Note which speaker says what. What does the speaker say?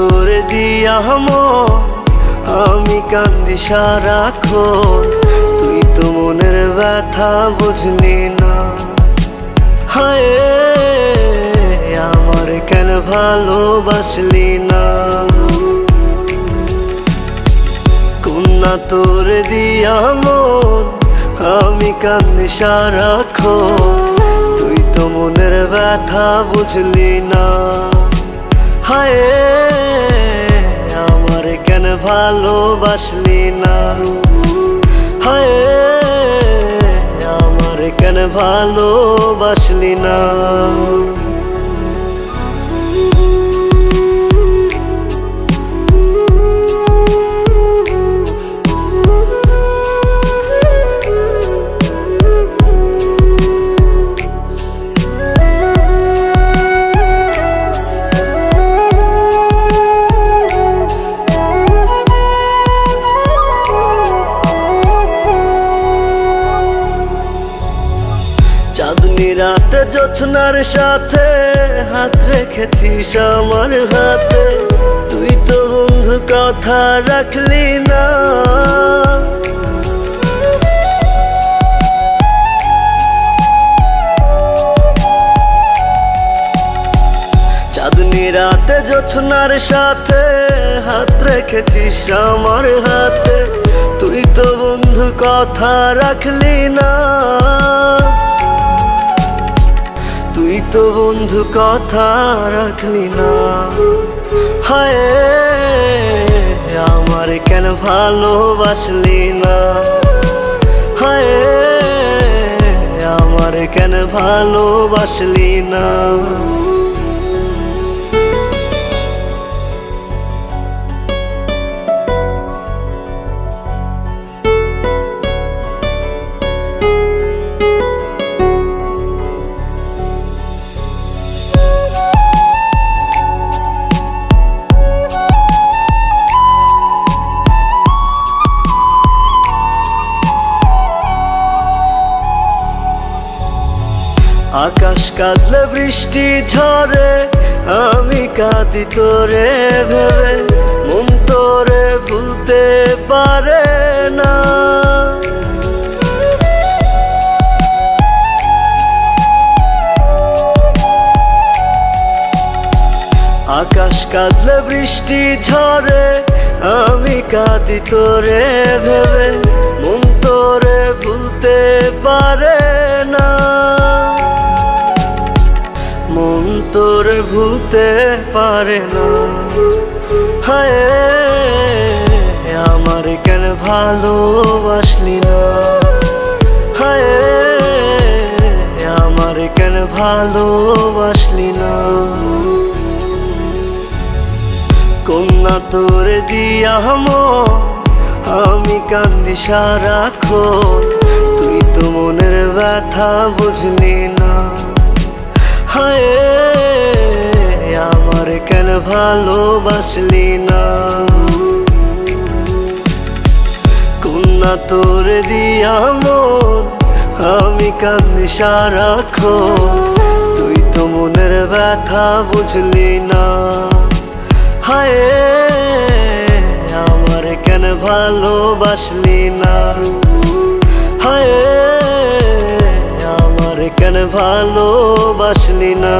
Speaker 1: তোর দিয়া আমি কান্দি সারাক্ষণ, তুই তো মনের ব্যথা বুঝলি না। হায় আমার কেন ভালোবাসলি না? কন্যা তোর দিয়া আমি কান্দি সারাক্ষণ, তুই তো মনের ব্যথা বুঝলি না। হায় আমার কেন ভালোবাসলি না? হায় আমার কেন ভালোবাসলি না? চাঁদনি রাতে জোছনার সাথে হাত রেখেছিস আমার হাতে, তুই তো বন্ধু কথা রাখলি না। চাঁদনি রাতে জোছনার সাথে হাত রেখেছিস আমার হাতে, তুই তো বন্ধু কথা রাখলি না। তুই তো বন্ধু কথা রাখলি না। হায় আমার কেন ভালোবাসলি না? হায় আমার কেন ভালোবাসলি না? আকাশ কাঁদলে বৃষ্টি ঝরে, আমি কাঁদি তোরে ভেবে, মন তোরে ভুলতে পারে না। আকাশ কাঁদলে বৃষ্টি ঝরে, আমি কাঁদি তোরে ভেবে, মন তোরে ভুলতে পারে না। মন তোর ভুলতে পারে না। হায় আমার কেন ভালোবাসলি না? হায় আমার কেন ভালোবাসলি না? কন্যা তোর দিয়া আমি কান্দি সারাক্ষণ, তুই তো মনের ব্যথা বুঝলি না। হায় আমার কেন ভালোবাসলি না? কন্যা তোর দিয়া আমি কান্দি সারাক্ষণ, তুই তো মনের ব্যথা বুঝলি না। হায় আমার কেন ভালোবাসলি না? হায় আমার কেন ভালোবাসলি না?